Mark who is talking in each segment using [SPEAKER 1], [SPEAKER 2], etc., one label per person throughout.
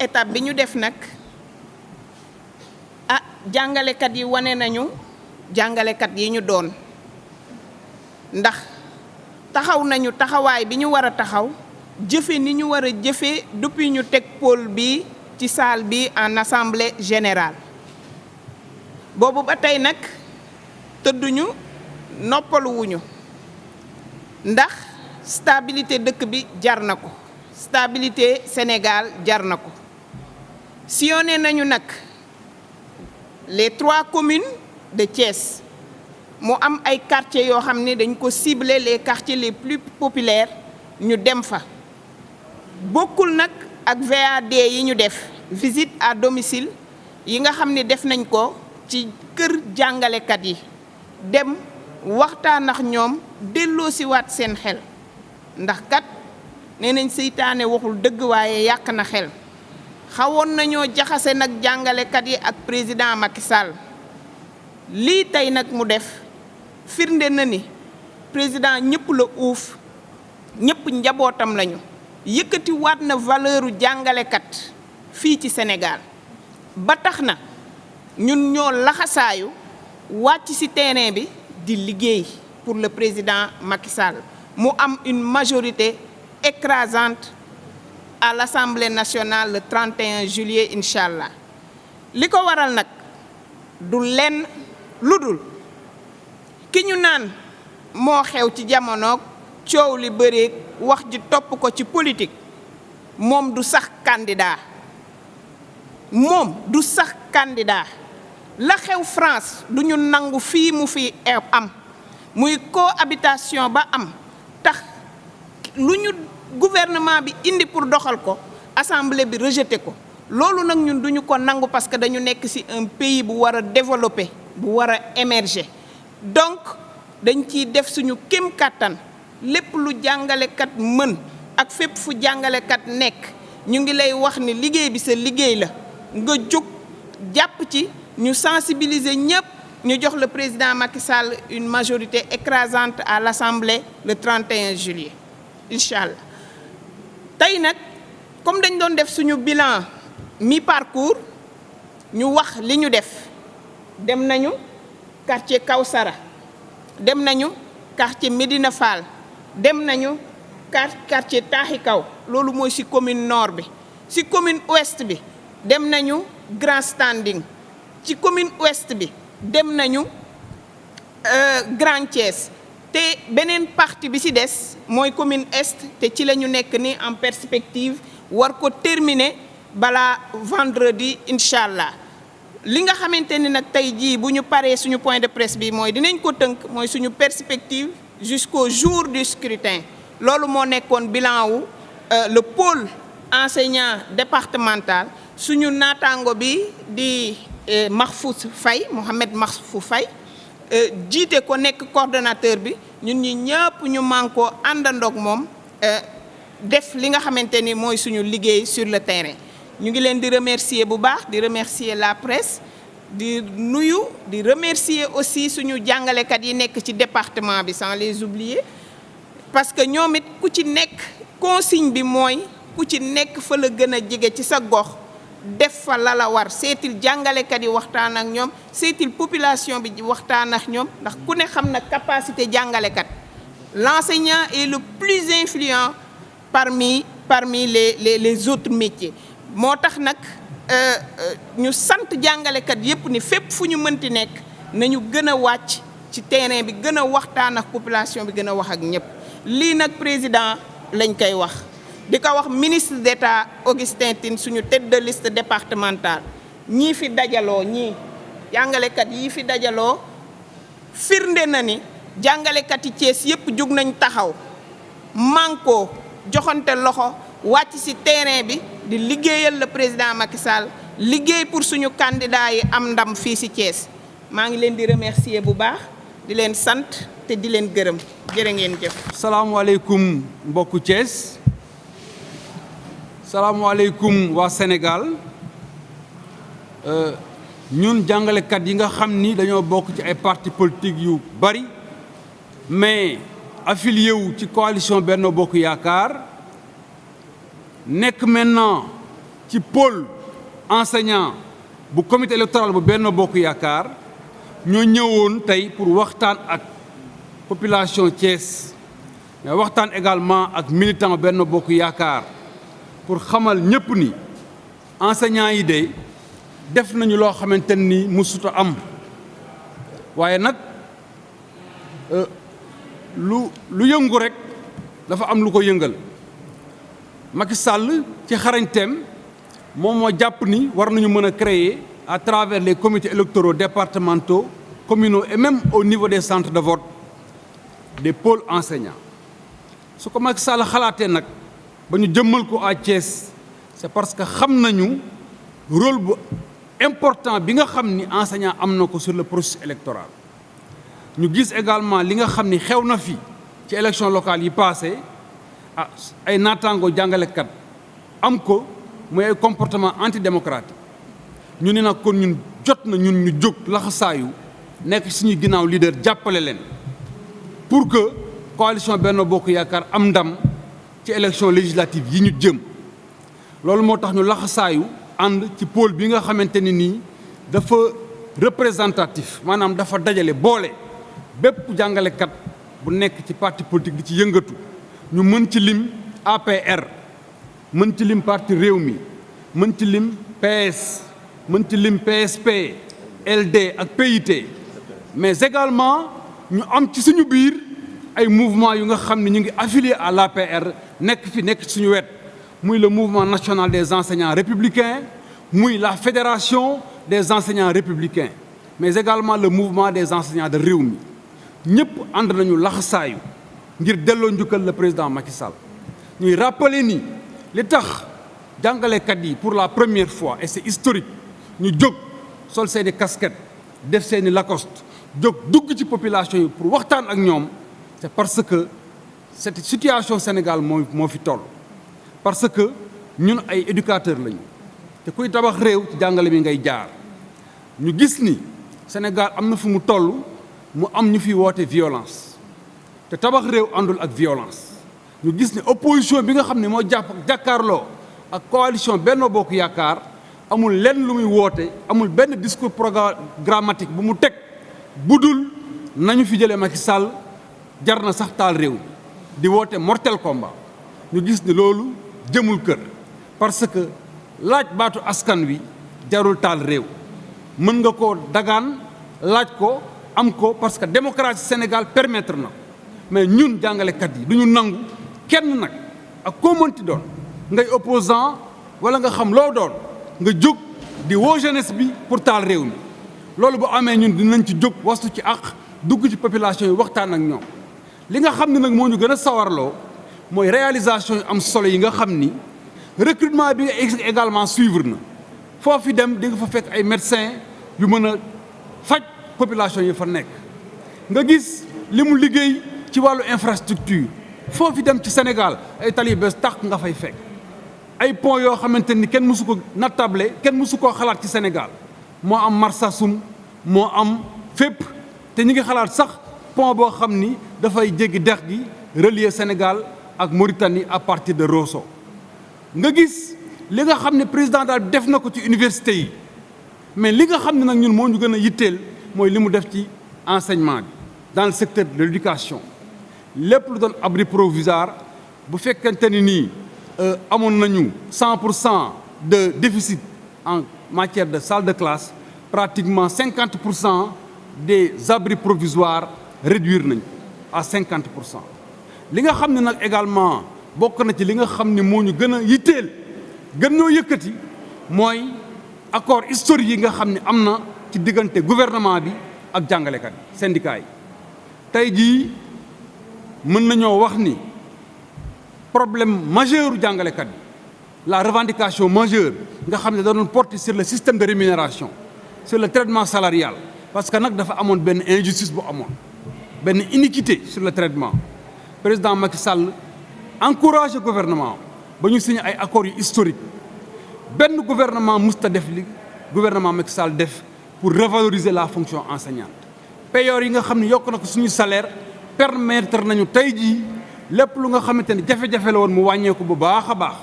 [SPEAKER 1] étape bi ñu def nag jàngalekat yi wane nañu jàngalekat yi ñu doon ndax taxaw nañu taxawaay bi ñu war a taxaw jëfe ni ñu war a jëfe depuis ñu teg pôle bi ci salle bi en assemblée générale boobu ba tey nag tëdduñu noppaluwuñu ndax stabilité dëkk bi jar na ko stabilité Sénégal jar na ko sillonné nañu nag les 3 communes de Thiès mu am ay quartiers yoo xam ne dañ ko cibler les quartiers les plus populaires ñu dem fa bokkul nag ak VAD yi ñu def visite à domicile yi nga xam ne def nañ ko ci kër jàngalekat yi dem waxtaan ak ñoom delloosiwaat seen xel ndax kat nee nañ seytaane waxul dëgg waaye yàq na xel xawoon nañoo jaxase nag jàngalekat yi ak président Macky Sall lii tey nag mu def firnde na ni président ñëpp la uuf ñëpp njabootam lañu yëkkati waat na valeuru jàngalekat fii ci Sénégal ba tax na ñun ñoo laxasaayu wàcc ci terrain bi di liggéey pour le président Macky Sall mu am une majorité écrasante à l'Assemblée nationale le 31 juillet incha allah li ko waral nag du lenn lu dul ki ñu naan moo xew ci jamono coow li bëreeg wax ji topp ko ci politique moom du sax candidat la xew France du ñu nangu fii mu fi am muy cohabitation ba am tax lu ñu gouvernement bi indi pour doxal ko assemblée bi rejeté ko loolu nag ñun duñu ko nangu parce que dañu nekk ci un pays bu war a développer bu war a émerger donc dañ ciy def suñu kéem kàttan lépp lu jàngalekat mën ak fépp fu jàngalekat nekk ñu ngi lay wax ni liggéey bi sa liggéey la nga jóg jàpp ci ñu sensibiliser ñëpp ñu jox le président Macky Sall une majorité écrasante à l'Assemblée le 31 juillet incha allah tey nag comme dañ doon def suñu bilan mi-parcours ñu wax li ñu def dem nañu quartier Kawsara dem nañu quartier Médina Fall dem nañu quartier Taaxi Kaw loolu mooy ci commune nord bi ci commune ouest bi dem nañu Grand Standing ci commune ouest bi dem nañu Grand Thiès te beneen partie bi ci des mooy commune est te ci la ñu nekk ni en perspective war ko terminer balaa vendredi incha allah li nga xamante ni nag tey jii bu ñu paree suñu point de presse bi mooy dinañ ko tënk mooy suñu perspective jusqu'au jour du scrutin loolu moo nekkoon bilan wu le pôle enseignant départemental suñu naataango bi di Mahfouz Faye Mohamed Mahfouz Faye jiite ko nekk coordonnateur bi ñun ñi ñëpp ñu mànkoo àndandoog moom def li nga xamante ni mooy suñu liggéey sur le terrain ñu ngi leen di remercier bu baax di remercier la presse di nuyu di remercier aussi suñu jàngalekat yi nekk ci département bi sans les oublier parce que ñoom it ku ci nekk consigne bi mooy ku ci nekk fa la gën a jege ci sa gox def fa la war seetil jàngalekat yi waxtaan ak ñoom seetil population bi waxtaan ak ñoom ndax ku ne xam na capacité jàngalekat l'enseignant est le plus influent parmi les autres métiers moo tax nag ñu sant jàngalekat yépp ni fépp fu ñu mënti nekk nañu gën a wàcc ci terrain bi gën a waxtaan ak population bi gën a wax ak ñëpp lii nag président lañ koy wax di ko wax ministre d'État Augustin Tine suñu tête de liste départementale ñii fi dajaloo ñii jàngalekat yii fi dajaloo firnde na ni jàngalekat yi Thiès yépp jug nañ taxaw manko joxante loxo wàcc ci terrain bi di liggéeyal le président Macky Sall liggéey pour suñu candidat yi am ndam fii ci Thiès maa ngi leen di remercier bu baax di leen sant te di leen gërëm jërë ngeen jëf.
[SPEAKER 2] salaamaaleykum mbokku Thiès salaamaaleykum waa Sénégal ñun jàngalekat yi nga xam ni dañoo bokk ci ay partis politiques yu bari mais affilié wu ci coalition Benno Bokk Yaakaar nekk maintenant ci pôle enseignant bu comité électoral bu Benno Bokk Yaakaar ñoo ñëwoon tey pour waxtaan ak population Thiès mais waxtaan également ak militant Benno Bokk Yaakaar pour xamal ñëpp ni enseignants yi de def nañu loo xamante ni mësut a am waaye nag lu yëngu rek dafa am lu ko yëngal Macky Sall ci xarañteem moom moo jàpp ni war nañu mën a créer à travers les comités électoraux départementaux, communaux et même au niveau des centres de vote des pôles enseignants su ko Macky Sall xalaatee nag ba ñu jëmmal ko à Thiès c'est parce que xam nañu rôle bu important bi nga xam ni enseignant am na ko sur le processus électoral ñu gis également li nga xam ni xew na fi ci élection locale yi passé ay naataangoo jàngalekat am ko muy ay comportement antidémocratique ñu ne nag kon ñun jot na ñun ñu jóg laxasaayu nekk suñu ginnaaw leader jàppale leen pour que coalition Benno Bokk Yaakaar am ndam ci élection législative yi ñu jëm loolu moo tax ñu laxasaayu ànd ci pôle bi nga xamante ni nii dafa représentatif maanaam dafa dajale boole bépp jàngalekat bu nekk ci parti politique di ci yëngatu ñu mën ci lim APR mën ci lim parti Rewmi mën ci lim PS mën ci lim PSP LD ak PIT mais également ñu am ci suñu biir ay mouvement yu nga xam ne ñu ngi affilié à l'APR nekk ci suñu wet muy le mouvement national des enseignants républicains muy la fédération des enseignants républicains mais également le mouvement des enseignants de Rewmi ñëpp ànd nañu laxasaayu ngir delloo njukkal le président Macky Sall ñuy rappeler ni li tax jàngalekat yi pour la première fois et c'est historique ñu jóg sol seeni casquette def seeni lacoste jóg dugg ci population yi pour waxtaan ak ñoom c'est parce que cette situation Sénégal moo fi toll parce que ñun ay éducateurs lañu te kuy tabax réew ci jàngale mi ngay jaar ñu gis ni Sénégal am na fu mu toll mu am ñu fi woote violence te tabax réew àndul ak violence ñu gis ni opposition bi nga xam ne moo jàkkaarloo ak coalition Benno Bokk Yaakaar amul lenn lu muy woote amul benn discours programmatique bu mu teg budul nañu fi jëlee Macky Sall jar na sax taal réew di woote mortel combat ñu gis ni loolu jëmul kër parce que laaj baatu askan wi jarul taal réew mën nga ko dagaan laaj ko am ko parce que démocratie Sénégal permettre na mais ñun jàngalekat yi du ñu nangu kenn nag ak koo mënti doon ngay opposant wala nga xam loo doon nga jóg di woo jeunesse bi pour taal réew mi loolu bu amee ñun dinañ ci jóg wastu ci àq dugg ci population yi waxtaan ak ñoom li nga xam ne nag moo ñu gën a sawarloo mooy réalisation yu am solo yi nga xam ni recrutement bi nga également suivre na foofu dem di nga fa fekk ay médecins yu mën a faj population yi fa nekk nga gis li mu liggéey ci wàllu infrastructure foofu dem ci Sénégal ay tali yu bees tax nga fay fekk ay pont yoo xamante ni kenn mësu ko nattable kenn mësu koo xalaat ci Sénégal moo am Marsassoum moo am fépp te ñi ngi xalaat sax pont boo xam ni dafay jéggi dex gi relier Sénégal ak Mauritanie à partir de Rosso nga gis li nga xam ne président daal def na ko ci université yi mais li nga xam ne nag ñun moo ñu gën a yitteel mooy li mu def ci enseignement bi dans le secteur de l'éducation lépp lu doon abri provisoire bu fekkente ni nii amoon nañu 100% de déficit en matière de salle de classe pratiquement 50% des abris provisoires réduire nañ à 50%. li nga xam ne nag également bokk na ci li nga xam ne moo ñu gën a yitteel gën ñoo yëkkati mooy accord historique yi nga xam ne am na ci diggante gouvernement bi ak jàngalekat yi syndicats yi tey jii mën nañoo wax ni problème majeur jàngalekat yi la revendication majeure nga xam ne da doon porter sur le système de rémunération sur le traitement salarial parce que nag dafa amoon benn injustice bu amoon benn iniquité sur le traitement président Macky Sall encouragé gouvernement ba ñu signé ay accords yu historique benn gouvernement musta def li gouvernement Macky Sall def pour revaloriser la fonction enseignante payoor yi nga xam ne yokk na ko suñu salaire permettre nañu tey jii lépp lu nga xamante ni jafe-jafe la woon mu wàññeeku bu baax a baax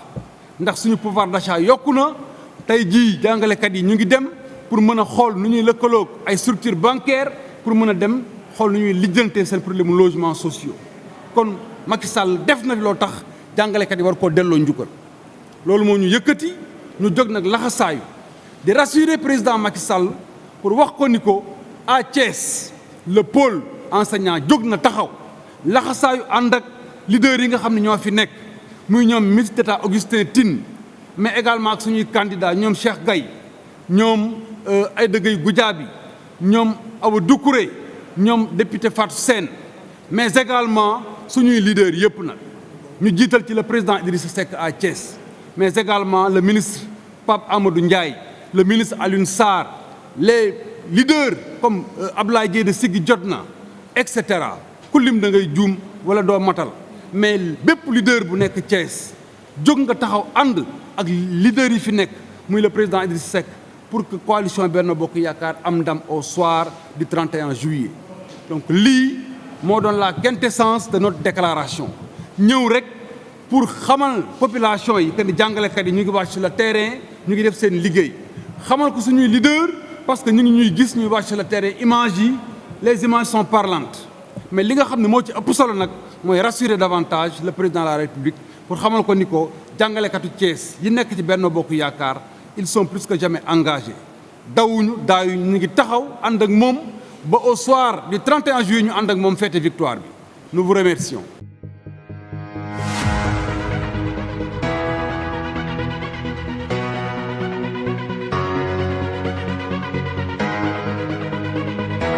[SPEAKER 2] ndax suñu pouvoir d'achat yokku na tey jii jàngalekat yi ñu ngi dem pour mën a xool nu ñuy lëkkaloog ay structures bancaires pour mën a dem xool nu ñuy lijjantee seen problème logements sociaux kon Macky Sall def na loo tax jàngalekat yi war koo delloo njukkal loolu moo ñu yëkkati ñu jóg nag laxasaayu di rassurer président Macky Sall pour wax ko ni ko à Thiès le pôle enseignant jóg na taxaw laxasaayu ànd ak leaders yi nga xam ne ñoo fi nekk muy ñoom ministre d'État Augustin Tine mais également ak suñuy candidat ñoom Cheikh Gaye ñoom Aïda Gueye Goudiaby ñoom Awa Doucouré ñoom député Fatou Sène mais également suñuy leaders yëpp nag ñu jiital ci le président Idrissa Seck à Thiès mais également le ministre Pape Amadou Ndiaye le ministre Alioune Sarr les leaders comme Abdoulaye Dièye Siggi Jotna et cetera ku lim da ngay juum wala doo matal mais bépp leader bu nekk Thiès jóg nga taxaw ànd ak leader yi fi nekk muy le président Idrissa Seck pour que coalition Benno Bokk Yaakaar am ndam au soir du 31 juillet donc lii moo doon la quintessence de notre déclaration ñëw rek pour xamal population yi que ni jàngalekat yi ñu ngi wàcc sur le terrain ñu ngi def seen liggéey xamal ko suñuy leader parce que ñu ngi ñuy gis ñuy wàcc sur le terrain images yi les images sont parlantes mais li nga xam ne moo ci ëpp solo nag mooy rassurer davantage le président de la République pour xamal ko ni ko jàngalekatu Thiès yi nekk ci Benno Bokk Yaakaar ils sont plus que jamais engagés dawuñu daayuñu ñu ngi taxaw ànd ak moom ba au soir du 31 juillet ñu ànd ak moom fête victoire bi nous vous remercions